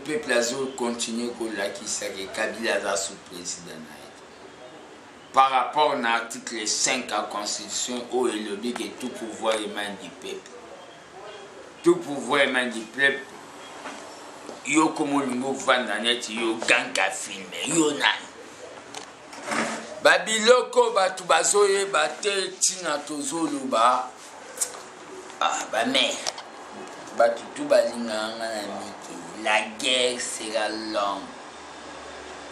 peuple a continué à que Kabila a sous président. Par rapport à l'article 5 de la Constitution, où il est dit que tout pouvoir émane du peuple. Tout pouvoir émane du peuple. Yo comme lingo vanda net yo ganga filme yo nan. Babiloko batu bazoye bate tina tozolo ba. Ah ba mais batu tout balinga na miki. La guerre sera longue.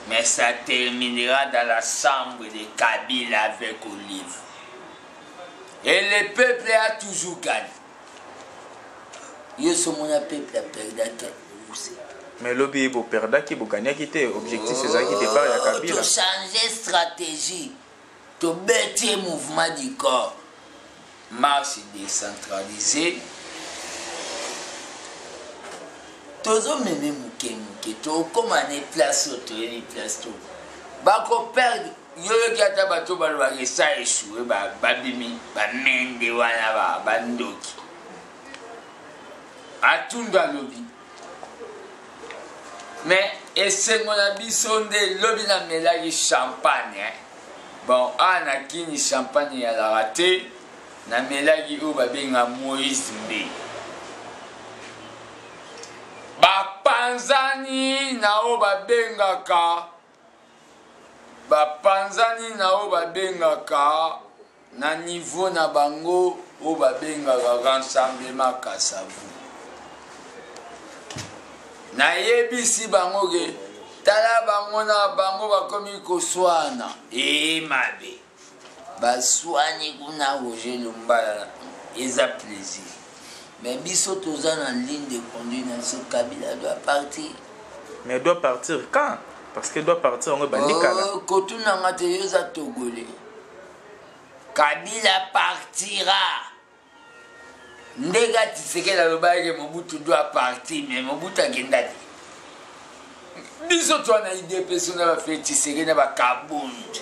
Mais ça terminera dans la chambre de Kabila avec Olive. Et le peuple a toujours gagné. Yo sommes un peuple a perdu. Mais lobby est perdu qui vous gagnez qui était objectif c'est ça qui départ à Kabila. Tu changer stratégie, tu bâtir mouvement du corps, marche décentralisée. Tu as même mouké, tu as commandé place auto et place tout. Bako perdre, yo qui a tabato balwa ça échoué ba bimi ba mende wana ba ndoki. Atunda lobby. Mais et c'est mon abisonde lobby na melagi champagne. Bon, ana kini champagne ya la raté na melagi o ba benga Moïse Mbe. Ba panzani na o ba benga ka. Ba panzani na o ba benga ka na niveau na bango o ba benga ga rassemblement kasavu. Na yebisi bango ge tala bango na bango bakomi koswana mabe baswani kuna Roger Lumbala eza plaisir mais biso toza na ligne de conduite na ce Kabila doit partir. Mais doit partir quand? Parce que doit partir on bandika là. Kotuna ngate yoza togolais. Kabila partira. Ndega Tshisekedi alobaki Mobutu doit partir mais Mobutu agenda te. Biso twana IDPS na ba fait Tshisekedi na ba Kabund.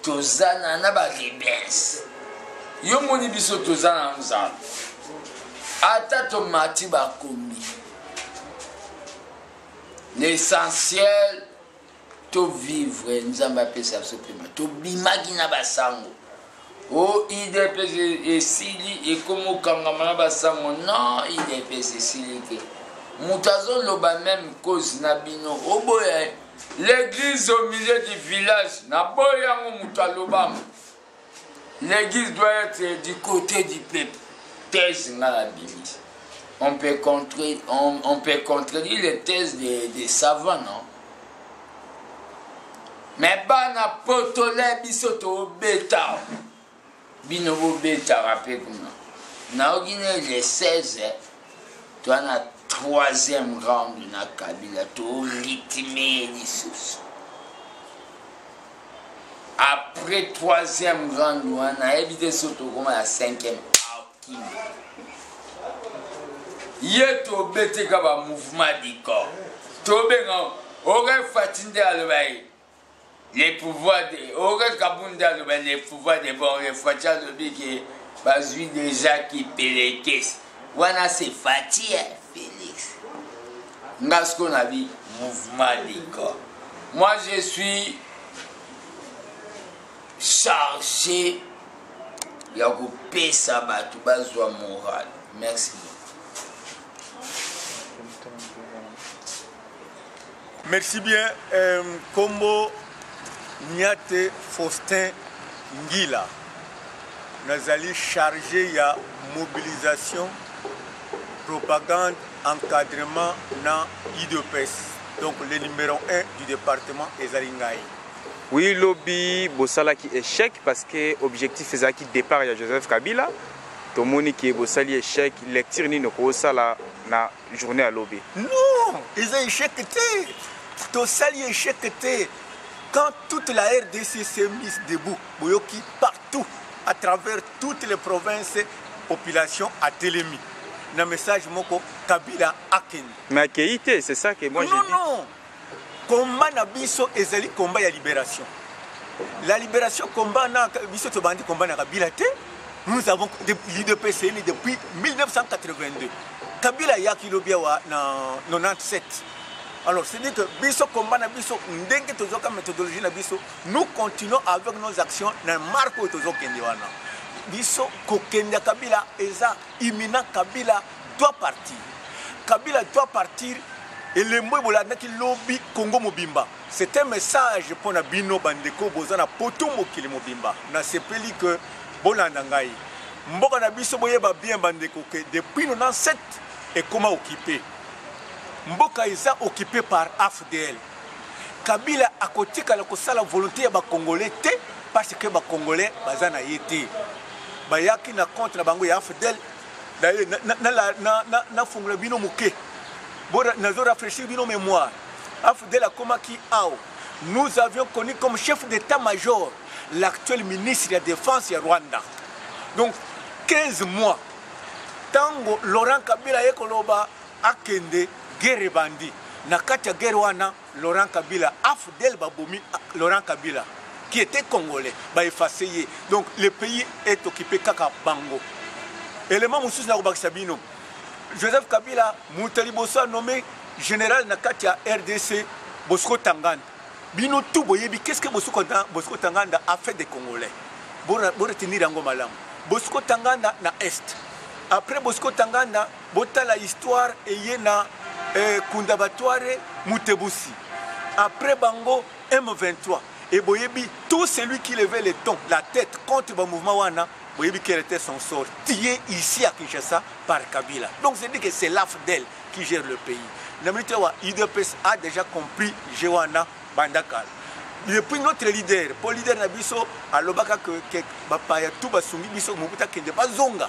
Tozana na ba rebels. Yo moni biso tozana nzala. Ata to mati ba komi. L'essentiel to vivre nzamba pesa sopema. To bimaki na ba sango. Oh, IDPS et Sili et comme Kangamana Basango, non, IDPS et Sili. Moutazon loba même cause Nabino. Oh boy, l'église au milieu du village, Naboyango Moutalobam. L'église doit être du côté du peuple. Thèse Nalabimi. On peut contredire les thèses des savants, non? Mais bana potole bisoto beta. Binobo beta rappelé comme na Guinée les 16 tu as la 3e round na Kabila tu rythmé l'issous. Après 3e round on a évité surtout comme la 5e yeto bete kaba mouvement du corps to benga aurait fatindé à l'oreille. Les pouvoirs de les pouvoirs de bon réfractaires de qui basent déjà qui péléquent. Voilà c'est fatigué Félix. N'a ce qu'on a dit mouvement du corps. Moi je suis chargé il y a coupé ça va tout bas moral. Merci. Merci bien Combo Niate Faustin Ngila. Nous allons charger la mobilisation, propagande, encadrement dans l'IDPS. Donc le numéro 1 du département est Zalingaï. Oui, lobby Bossala qui échec parce que l'objectif est qui départ à Joseph Kabila. Tout le monde qui est Bossali échec, lecture ni ne sala na journée à lobby. Non, ils ont échec. Tout sali échec. Quand toute la RDC s'est mise debout, Boyoki partout, à travers toutes les provinces, population a télémis. Le message moko Kabila Aken. Mais Keïté, c'est ça que moi je dis. Non. Combat na biso ezali combat ya libération. La libération combat na biso to bandi combat na Kabila te. Nous avons l'IDPS depuis 1982. Kabila yaki lobia wa na 97. Alors c'est dit que biso combat na biso ndenge tozoka méthodologie na biso, nous continuons avec nos actions na marque tozo kende wana. Biso kokenda Kabila eza imminent, Kabila doit partir. Kabila doit partir et le mot bolanda ki lobby Congo mobimba. C'est un message pour na bino bandeko bozana poto mokili mobimba. Na sepeli que bolanda ngai. Mboka na biso boyeba bien bandeko que depuis 97 et comment occupé. Mboka eza occupé par AFDL. Kabila a kotika la kosala volonté ya ba Congolais te parce que ba Congolais bazana yete. Bayaki na contre na bango ya AFDL na fungula bino muke. Bora nazo rafraîchir bino mémoire. AFDL a komaki ao. Nous avions connu comme chef d'état-major l'actuel ministre de la Défense ya Rwanda. Donc 15 mois. Tango Laurent Kabila yekoloba akende guerre bandi. Na kati ya guerre wana Laurent Kabila AFDL babomi Laurent Kabila qui était congolais ba effacé. Donc le pays est occupé kaka bango. Élément mususu na kobakisa bino. Joseph Kabila Moutali Bosso nommé général na kati ya RDC Bosco Tanganda. Bino tout boyebi qu'est-ce que Bosco Tanganda a fait des Congolais. Bora tenir yango malamu. Bosco Tanganda na Est. Après Bosco Tanganda, bota la histoire et na Kundabatware Mutebusi. Après Bango M23. Et Boyebi, tout celui qui levait le ton, la tête contre le mouvement Wana, Boyebi quel était son sort, tué ici à Kinshasa par Kabila. Donc c'est dit que c'est l'AFDL qui gère le pays. Namitewa IDPS a déjà compris Jewana Bandakal. Depuis notre leader, pour leader Nabiso, à l'Obaka que Bapaya tout Basumi Biso Mobuta Kende Bazonga.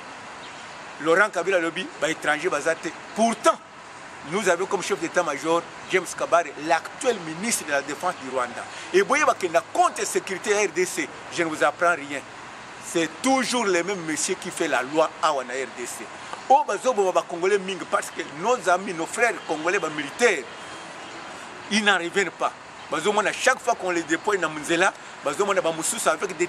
Laurent Kabila Lobby, étranger Bazate. Pourtant, nous avons comme chef d'état-major James Kabare, l'actuel ministre de la Défense du Rwanda. Et voyez que la contre sécurité RDC, je ne vous apprends rien. C'est toujours le même monsieur qui fait la loi à la RDC. Au Bazobo Congolais Ming, parce que nos amis, nos frères congolais militaires, ils n'en reviennent pas. À chaque fois qu'on les déploie dans Munzela, avec des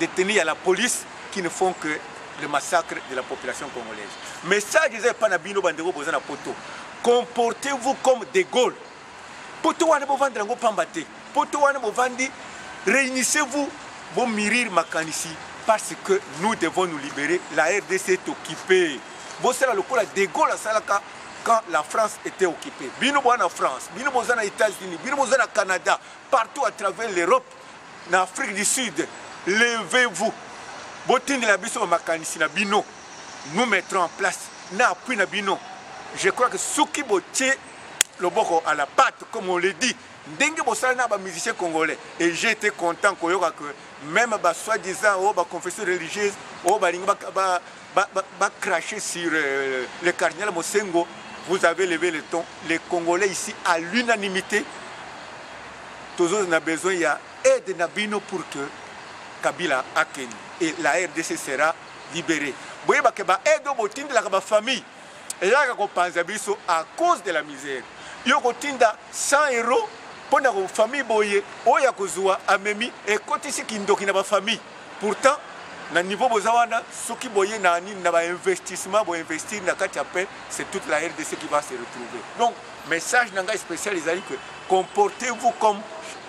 tenus à la police qui ne font que le massacre de la population congolaise. Mais ça, je disais pas Nabino Bandero Bozana Poto. Comportez-vous comme De Gaulle. Poto wane bovandi rango pambate. Poto wane bovandi, réunissez-vous, bon mirir makanisi, parce que nous devons nous libérer. La RDC est occupée. Bon, c'est le coup De Gaulle à Salaka quand la France était occupée. Bino en France, Bino Bozana États-Unis, Bino Bozana Canada, partout à travers l'Europe, en Afrique du Sud. Levez-vous. Nous mettrons en place je crois que Souki Botier le boko à la patte, comme on le dit, dengue bossana ba musicien congolais. Et j'ai été content que même soi-disant confession religieuse cracher sur le cardinal Mosengo, vous avez levé le ton. Les Congolais ici à l'unanimité, tous on a besoin il y a aide Nabino pour que Kabila Aken et la RDC sera libérée. Vous voyez que aide au de la famille et là à cause de la misère. Il y a 100 € pour la famille boye oya kozua amemi et côté ici qui ndoki na ba famille. Pourtant na niveau bozawana soki boye na ni na ba investissement bo investir na kati appel, c'est toute la RDC qui va se retrouver. Donc message nanga spécial les amis que comportez-vous comme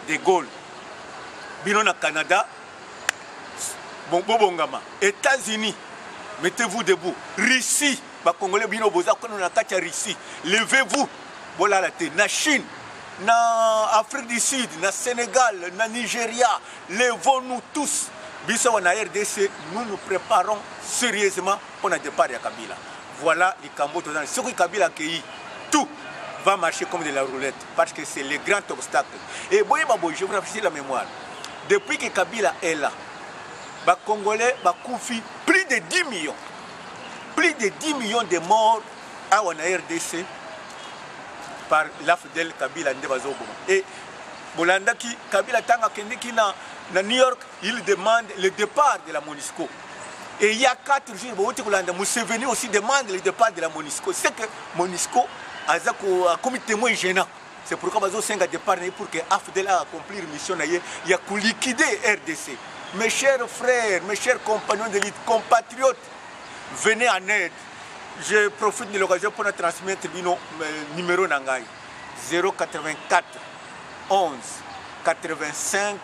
De Gaulle. Bino na Canada bon bobongama, États-Unis mettez-vous debout. Russie ba Congolais bino boza kono na kati ya Russie. Levez-vous. Voilà la tête. Na Chine, na Afrique du Sud, na Sénégal, na Nigeria, levons-nous tous. Biso na RDC, nous nous préparons sérieusement pour le départ de Kabila. Voilà les Cambodges. Ce que Kabila a accueilli, tout va marcher comme de la roulette parce que c'est le grand obstacle. Et boy, je vous rafraîchis la mémoire. Depuis que Kabila est là, les Congolais ont plus de 10 millions. Plus de 10 millions de morts à la RDC. Par l'AFDL Kabila Ndebazobo. Et Bolanda qui Kabila Tanga Kendiki na New York, il demande le départ de la MONUSCO. Et il y a 4 jours, Museveni aussi demande le départ de la MONUSCO. C'est que MONUSCO a commis témoin gênant. C'est pourquoi Bazo Senga départ pour que AFDL a accompli une mission. Il y a qu'à liquider RDC. Mes chers frères, mes chers compagnons de lutte, compatriotes, venez en aide. je profite de l'occasion pour transmettre le numéro Nangai 084 11 85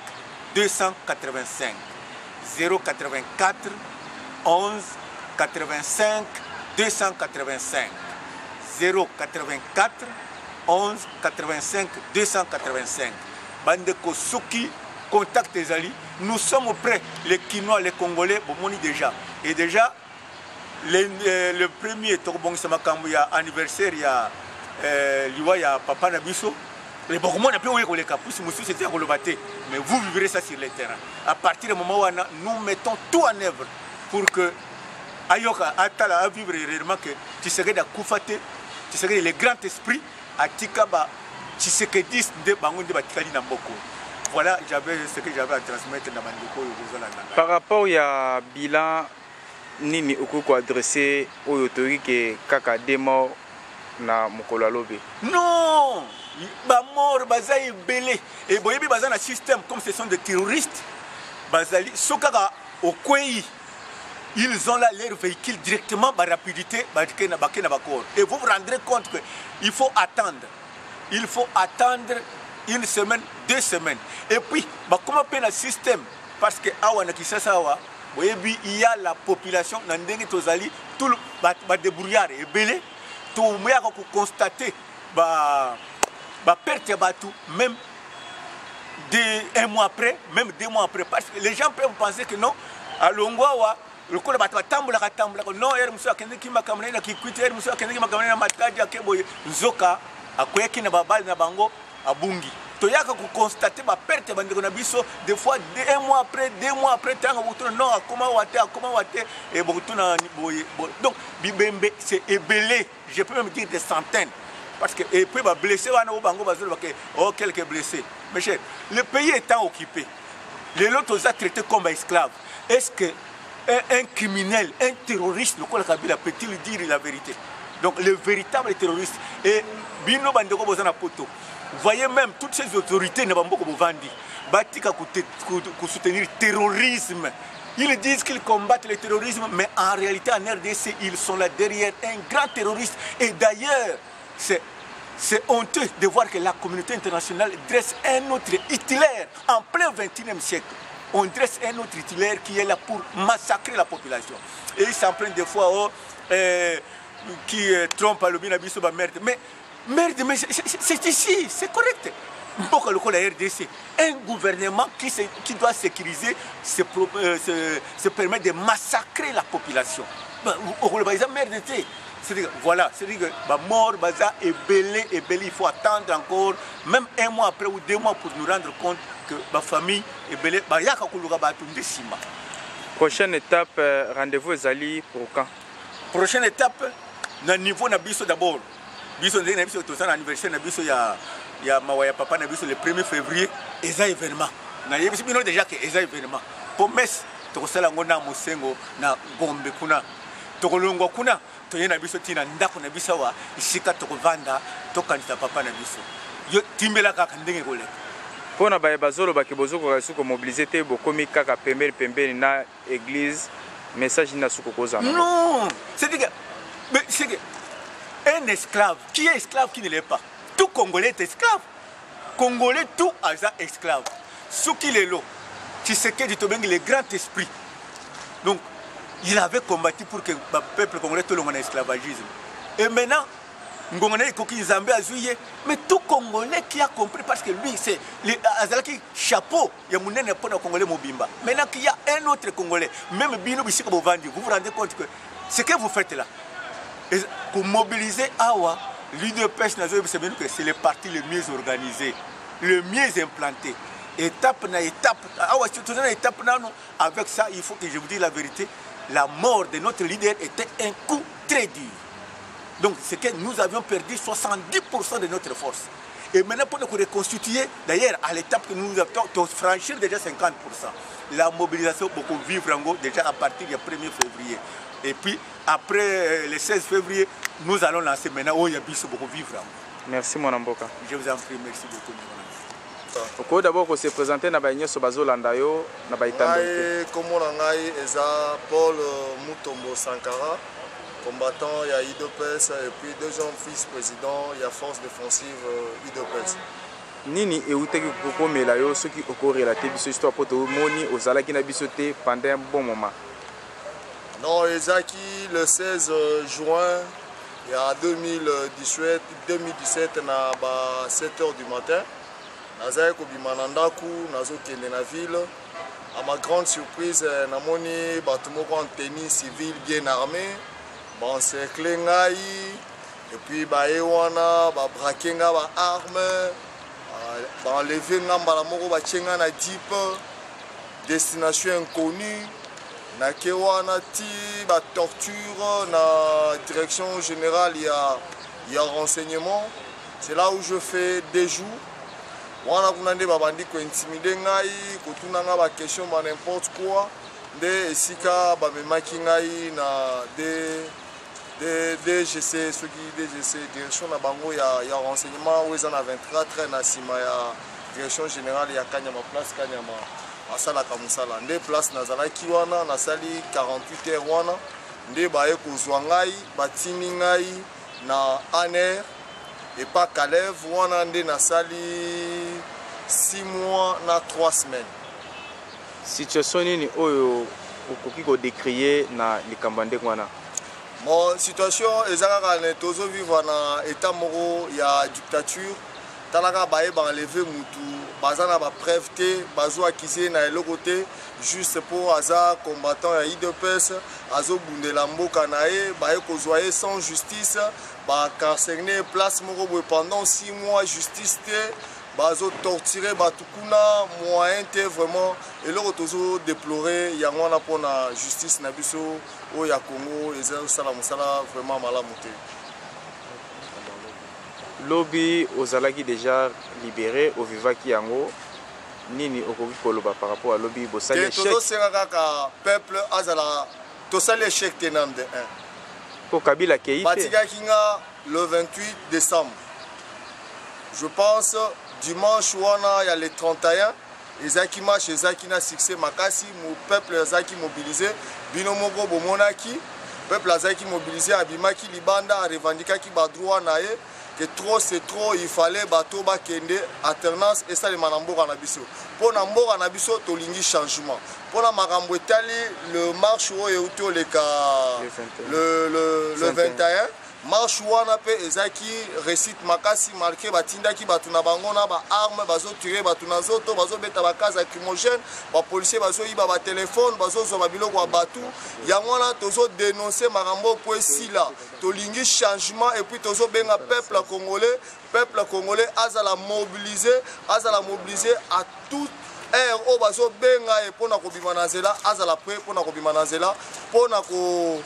285 084 11 85 285 084 11 85 285. Bande Kosuki, contact des alliés. Nous sommes prêts, les Quinois, les Congolais, bon, déjà. Et déjà, le premier Torbong Samakambuya anniversaire, il y a Papa Nabiso. Les Bogomon n'a plus oublié les capus, c'était Rolobaté. Mais vous vivrez ça sur le terrain. À partir du moment où nous mettons tout en œuvre pour que Ayoka Atala à vivre réellement que tu serais d'Akoufate, tu serais le grand esprit à Tikaba, tu sais que 10 de Bangon de Batikali Namboko. Voilà ce que j'avais à transmettre dans Mandoko. Par rapport à bilan, Nini Okoko adressé aux autorités Kaka Demo na Mokolo Alobe. Non! Bamor, Bazaï Belé. Et Boyebi Bazan a un système comme ce sont des terroristes. Bazali, Sokaka, au Kwei, ils ont là leur véhicule directement par rapidité. Et vous vous rendrez compte qu'il faut attendre. Il faut attendre une semaine, 2 semaines. Et puis, comment on peut le système? Parce que il y a la population, tout le débrouillard est belé. Tout le monde a constaté perte batou, même 1 mois après, même 2 mois après. Parce que les gens peuvent penser que non, à Longwawa, le coup de bateau tamboula, non, Hermusa Kendiki Makamena qui quitte Hermusa Kendiki Makamena Matadia Keboy, Zoka, à Kweki Nababal Nabango, à Bungi. Toyaka constater ma perte Bandegonabiso, des fois 1 mois après, 2 mois après, non, à comment Wate, et Botuna Niboye. Donc, Bibembe, c'est ébélé, je peux même dire des centaines. Parce que, et puis, blessé, quelques blessés. Mais cher, le pays étant occupé, les autres ont traités comme esclaves. Est-ce qu'un criminel, un terroriste, le Kol Kabila peut-il dire la vérité? Donc, le véritable terroriste, et Bino Bandeko Bozana Poto, voyez même toutes ces autorités ne vont pas vendre, Batika pour soutenir le terrorisme. Ils disent qu'ils combattent le terrorisme, mais en réalité, en RDC, ils sont là derrière un grand terroriste. Et d'ailleurs, c'est honteux de voir que la communauté internationale dresse un autre Hitler en plein XXIe siècle. On dresse un autre Hitler qui est là pour massacrer la population. Et ils s'en prennent des fois qui trompe le binabiso merde. Mais merde, mais c'est ici, c'est correct. La RDC, un gouvernement qui doit sécuriser se permet de massacrer la population. C'est-à-dire, voilà, c'est-à-dire que mort, baza est belé, il faut attendre encore, même 1 mois après ou 2 mois pour nous rendre compte que ma famille est belée. Prochaine étape, rendez-vous Ezali pour quand? Prochaine étape, na niveau na biso d'abord. Biso na biso to ça anniversaire na biso ya Mawaya Papa na biso le 1er février, eza événement. Na yebisi bino déjà que eza événement. Promesse to sala ngona Mosengo na Gombe kuna. Tokolongwa kuna toyena biso tina ndako na biso wa isika tokovanda tokanisa Papa na biso. Yo timbela kaka ndenge koleka. Pona baye bazolo bakebozoko kasuko mobiliser te bokomi kaka pembeni na église message na suko koza. Non, c'est que un esclave, qui est esclave, qui ne l'est pas. Tout Congolais est esclave. Congolais, tout a esclave. Ce qui est là, tu sais que tu le grand esprit. Donc, il avait combattu pour que le peuple congolais tout le monde esclavagisme. Et maintenant, mais tout Congolais qui a compris, parce que lui, c'est le chapeau, il y a un Congolais Mobimba. Maintenant qu'il y a un autre Congolais, même Bino Bissiko Bovandi, vous vous rendez compte que ce que vous faites là, pour mobiliser Awa, l'UDPS, c'est le parti le mieux organisé, le mieux implanté. Étape na étape, avec ça, il faut que je vous dise la vérité, la mort de notre leader était un coup très dur. Donc, c'est que nous avions perdu 70% de notre force. Et maintenant, pour nous reconstituer, d'ailleurs, à l'étape que nous avons franchir déjà 50%, la mobilisation beaucoup vivre en gros déjà à partir du 1er février. Et puis, après le 16 février, nous allons lancer maintenant où il y a beaucoup vivre en gros. Merci, mon Amboka. Je vous en prie, merci beaucoup. Oko d'abord ko se présenter na baïnyo so bazolanda yo na baitando. Komona ngai eza Paul Mutombo Sankara combattant, il y a IDPS et puis deuxième vice-président, il y a force défensive IDPS. Nini eutaki kokomela yo soki okorelate biso histoire po tomoni ozalaki na biso te pendant un bon moment. Non, ezaki le 16 juin il y a 2017 na ba 7h du matin. Nazali kobima na ndaku nazokende na ville. À ma grande surprise, namoni bato moko en tenue civile bien armé, encerclé ngai et puis bae wana ba braqué nga ba armes. Enlevé ngamba la moko bachenga na jeep destination inconnue na kewana ti ba torture na direction générale il y a renseignement. C'est là où je fais des jours wana kuna nde babandi ko intimider ngai kotuna nga ba question ba n'importe quoi nde esika ba memaki ngai na DGC ceux qui DGC direction na bango ya renseignement où ils en a 24 na sima ya direction générale ya Kanyama place Kanyama asala kamusala nde place nazalaki wana nasali 48 heures wana nde baye kozwa ngai batimi ngai na ANR et pas Kalev wana nde nasali 6 mois na 3 semaines. Situation nini oyo okoki ko décrier na likambo ndenge wana? Mon situation ezaka na tozo vivre na état moko ya dictature talaka baye ba enlever mutu bazana ba preuve te bazo accuser na eloko te juste pour aza combattant ya IDPS azo bundela mboka na ye baye kozwa sans justice ba carcerner place moko pendant 6 mois justice te bazo torturer batukuna moyen te vraiment eloko tozo déplorer yango wana pona justice na biso o ya Congo ezali sala musala vraiment malamu te. Lobi ozalaki déjà libéré au vivaki yango nini okoki koloba par rapport à lobi bosali échec tozo senga kaka peuple azala tosali échec tenamde 1 po Kabila keite batikaki nga le 28 décembre je pense dimanche wana ya le 31 ezaki match ezaki na succès makasi mo peuple ezaki mobilisé bino moko bomonaki peuple ezaki mobilisé abimaki libanda revendikaki ba droit na ye que trop c'est trop il fallait bato bakende alternance et ça le manamboka na biso pona mboka na biso tolingi changement pona makambo etali le marche oyo euto le 21 marche wana pe ezaki récite makasi marqué batindaki batu na bango na ba arme bazo tirer batu na zoto bazo beta ba case lacrymogène ba policier bazo yiba ba téléphone bazo zo ba biloko ba batu yango wana tozo dénoncer makambo po esila tolingi changement et puis tozo benga peuple congolais azala mobiliser à tout o bazo benga e pona ko bima na nzela azala prêt pona ko bima na nzela pona ko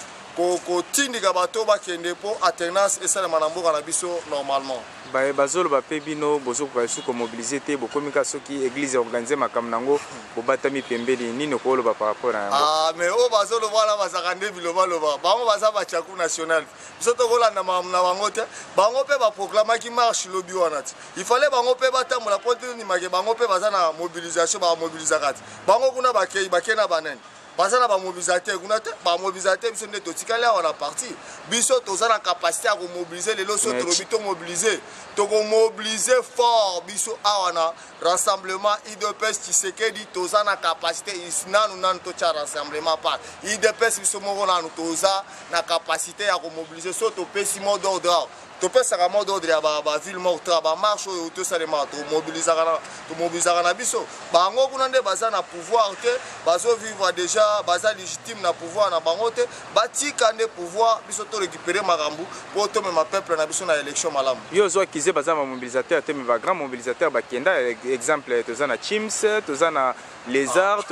tindika bato bakende po alternance esalema na mboka na biso normalement baye bazolo bape bino bozokoka esu komobilize te bokomika soki église organise makambo nango bobatami pembeni nini okoloba par rapport na yango mais o bazolo wana bazaka nde bilobaloba bango baza bachaku national biso tokolanda na bango te bango mpe baproclamaki marche lobi wana ti il fallait bango mpe batambola po ndimake bango mpe baza na mobilisation bamobilisaka ti bango kuna bakei na banani bazana ba mobilisateur kuna te ba mobilisateur biso nde totikali awa na parti biso tozana capacité à mobiliser les loso to mobiliser to mobiliser fort biso awa na rassemblement IDPS Tshisekedi tozana capacité nanu to cha rassemblement pas IDPS biso moko nanu toza na capacité à mobiliser so to pesi mot d'ordre to pesa ka mot d'ordre ya ba ville morte ba marche oyo to salema to mobiliser na biso bango kuna nde bazana pouvoir te bazo vivre déjà baza légitime na pouvoir na bango te batika nde pouvoir biso to récupérer makambu po to me ma peuple na biso na élection malamu yo zo kize baza ma mobilisateur te me ba grand mobilisateur ba kenda exemple tozana Chims tozana Lézard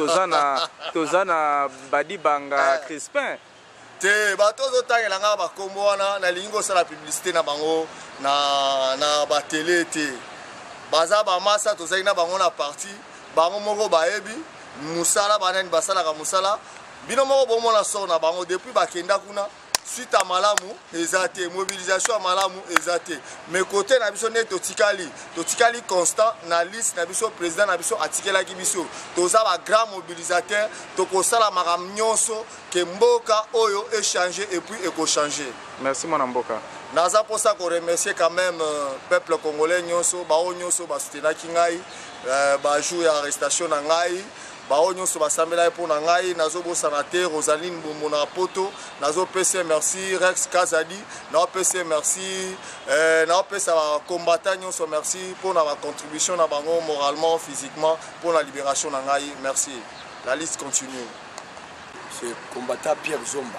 tozana Badi Banga Crispin te bato zotangela nga bakombo wana nalingi kosala publicité na bango na ba télé te baza bamasa tozali na bango na parti bango moko bayebi musala banani basalaka musala bino moko bomona sort na bango depuis bakenda kuna suite à malamu ezate mobilisation à malamu ezate mais côté na biso ne totikali constant na liste na biso président na biso atikelaki biso toza ba grand mobilisateur tokosala makambo nyonso ke mboka oyo échanger et puis éco-changer. Merci mon Mboka. Naza pour ça qu'on remercie quand même peuple congolais nyonso bao nyonso ba soutenaki ngai ba jour à arrestation na ngai bao nyonso ba sambela pour na ngai nazo bo sénateur Rosaline Mbombo na poto nazo PC merci Rex Kazadi na PC merci na PC combattant nyonso merci pour na contribution na bango moralement physiquement pour la libération na ngai merci. La liste continue. C'est combattant Pierre Zomba.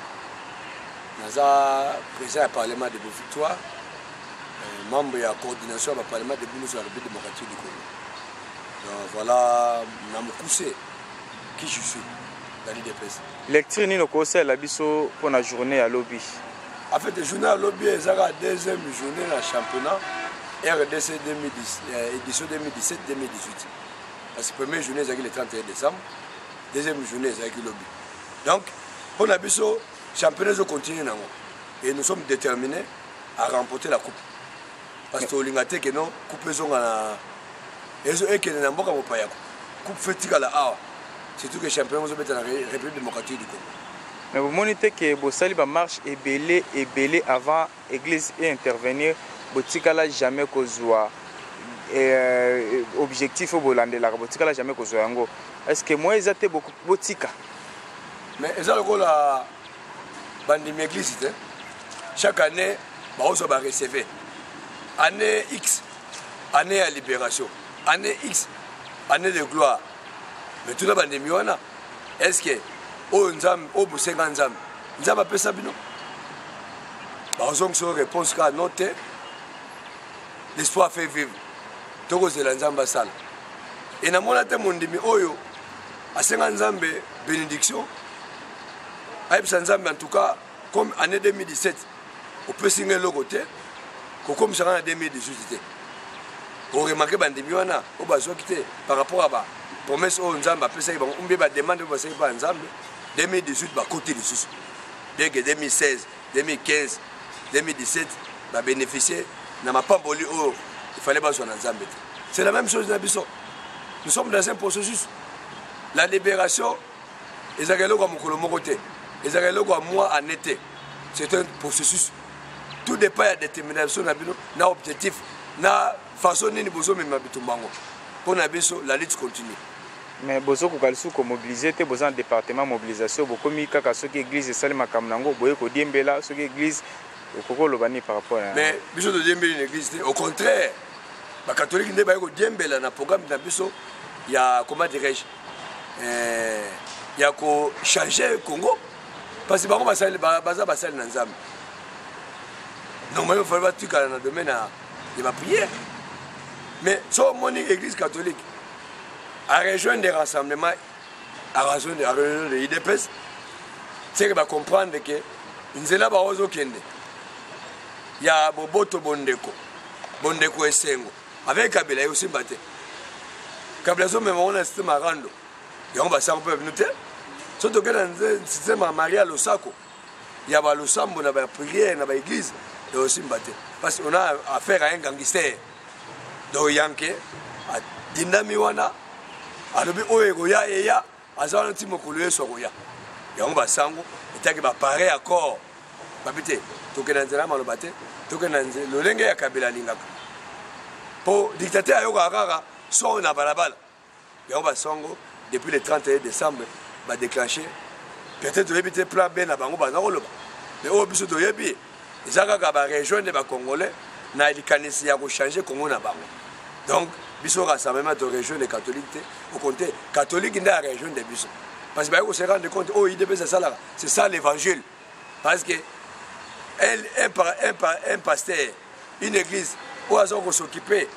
Naza président du Parlement de Victoire, membre de la coordination du Parlement de la République démocratique du Congo. Donc voilà, je sais qui je suis dans l'IDPS. Lecture ni conseil la biso pour la journée à lobby. En fait, la journée à lobby est la deuxième journée dans le championnat RDC 2010, édition 2017-2018. Parce que la première journée est le 31 décembre, deuxième journée est le lobby. Donc, pour la biso, championnat continue et nous sommes déterminés à remporter la coupe. Parce que l'ingate que non coupe et que nous avons coupe fétique à la A. Surtout que le championnat est dans la République démocratique du Congo. Mais vous montrez que Bossali va marche et belé avant l'église et intervenir. Botikala jamais kozwa objectif au Bolande la Botikala jamais kozwa yango. Est-ce que moi ils étaient beaucoup Botika? Mais ils ont la bandimi église chaque année on va recevoir année X année à libération année X année de gloire mais tout le bandimi wana est-ce que au nzam au busenga nzam nzam appelle ça bino bazong so réponse ka noter l'histoire fait vivre toko zela nzamba sala et na mona te mondimi oyo asenga nzambe bénédiction en tout cas, comme année 2017, on peut signer le côté, comme ça en 2018. Vous remarquez que par rapport à la promesse aux Nzamba, on peut demander de Nzamba, 2018, côté de sous. Bien que 2016, 2015, 2017, va bénéficier, n'a pas voulu, il fallait pas son Nzamba. C'est la même chose dans Bissau. Nous sommes dans un processus. La libération, ils ont comme côté. Les Israéliens à moi en été. C'est un processus. Tout dépend de la détermination, de l'objectif, de la façon dont nous avons pour la lutte continue. Mais bozo kokalsu ko mobiliser te bozo département mobilisation boko mi kaka soki église salima kamnango boye ko diembela soki église okoko lobani par rapport à mais biso de diembela une église au contraire ba catholique ne ba ko diembela na programme na biso ya comment dirais-je ya ko changer Congo. Parce que les gens basali na nzambe. Normalement, il faut que dans le domaine de la prière. Mais si on est l'église catholique, à rejoindre des rassemblements, à rejoindre des IDPS, c'est qu'on comprendre que nous sommes là pour nous. Il y a Boboto Bondeko, Bondeko et Sengo. Avec Kabila, il y a aussi battu. Kabila, on a un système à rendre. Et on va s'en faire noter. Surtout que dans le système à Maria Losako, il y a le sambo, il y a la prière, il y a l'église, et aussi battu. Parce qu'on a affaire à un gangster. Donc, il y a un Dindamiwana, à l'objet Oegoya et ya, à Zan Timokoulé Soroya. Et on va s'engo, et il va pareil à corps. Papité, tout que dans le batté, tout que dans le lingue à Kabila Lingaka. Pour dictateur à Yoga, son à Balabal. Et on va s'engo, depuis le 31 décembre. Va déclencher peut-être éviter plan B na bango banakoloba mais au biso to yebi ezaka ka ba rejoindre ba congolais na likanisi ya ko changer Congo na bango donc biso rassemblement de rejoindre les catholiques au compte catholique nda rejoindre de biso parce que ba ko se rendre compte oh IDP c'est ça l'évangile parce que un pasteur une église où ils ont s'occuper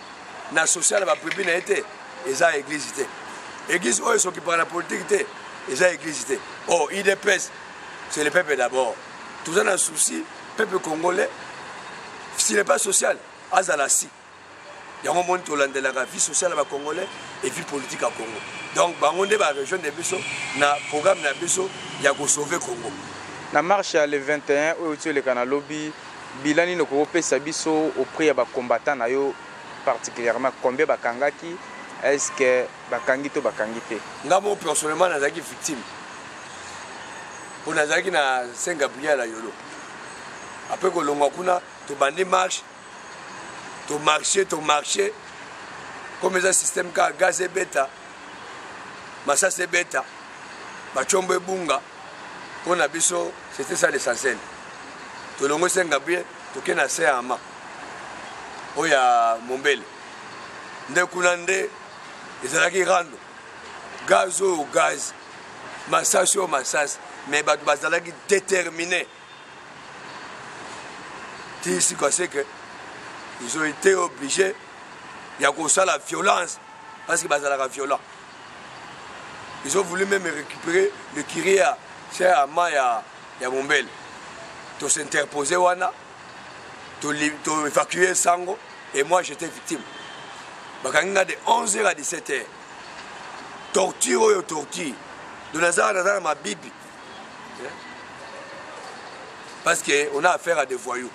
na social ba privé na été eza église té église où ils s'occupent de la politique et ça existé. Oh, IDPS, c'est le peuple d'abord. Tout ça, on a un souci, le peuple congolais, s'il n'est pas social, Azalasi. Il y a un moment où on a la vie sociale à Congolais et vie politique à Congo. Donc, on va rejoindre des bisous, dans le programme de bisous, il y a sauver Congo. na marche ya le 21 oyo tioleka na lobi bilani nokopesa biso auprès ya bacombattant na yo particulièrement combien bakangaki est-ce que bakangi to bakangi te nga mo personnellement nazalaki victime po nazalaki na Saint Gabriel ya yolo après kolongwa kuna tobandi marche to marché comme eza système ka gaz ebeta masasa ebeta bachombo ebunga mpona biso c'était ça l'essentiel tolongo Saint Gabriel toke na se ama oyo ya Mombele nde kuna nde ezalaki rando gaz oyo gaz masasi oyo masasi mais bato bazalaki déterminé ti ici quoi c'est que ils ont été obligés ya kosala violence parce que bazalaka violent ils ont voulu même récupérer le kiria c'est ama ya Mombele to s'interposer wana to évacuer sango et moi j'étais victime bakanga de 11h à 17h torture oyo torture de nazara ma bibi parce que on a affaire à des voyous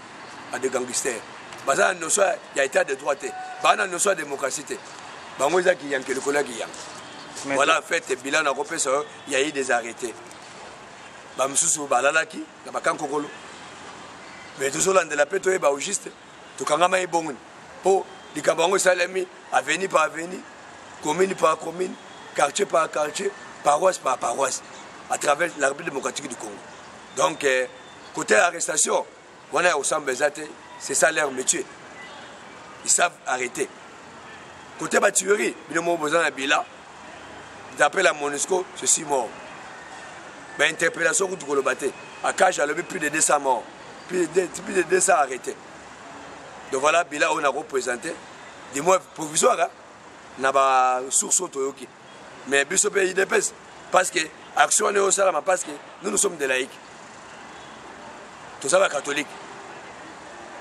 à des gangsters baza no soit il y a état de droit bana no soit démocratie bango za ki yanke le collègue yang voilà en fait bilan na kopesa il y a eu des arrêtés ba msusu balalaki na bakankokolo mais tout cela de la paix toi ba au juste to kangama e bongo po likambango salami avenue par avenue commune par commune quartier par quartier paroisse par paroisse à travers la République démocratique du Congo donc côté arrestation on est au centre Bezate c'est ça leur métier ils savent arrêter côté batuerie binomo besoin na bila d'après la MONUSCO je suis mort mais interpellation contre le baté à Cage a levé plus de 200 morts plus de 200 arrêtés donc voilà bila on a représenté des mois provisoires hein na ba source toyoki mais biso pays de pèse parce que action est au salama parce que nous sommes des laïcs tout ça va catholique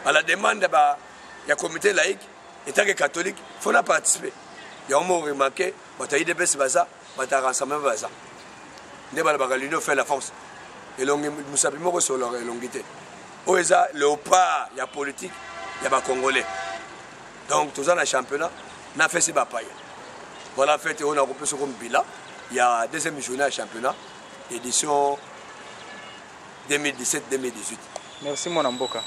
à la demande de la comité laïque étant que catholique il faut participer il y a un mot remarqué bataille de pèse baza bata rassemblement baza ne ba l'union fait la force et long nous savons sur leur longité au eza le pas il y a politique il y a ba congolais donc tout ça dans le championnat n'a fait ces batailles voilà fait on a repris ce comme bilan il y a deuxième journée à championnat édition 2017-2018. Merci mon Mboka.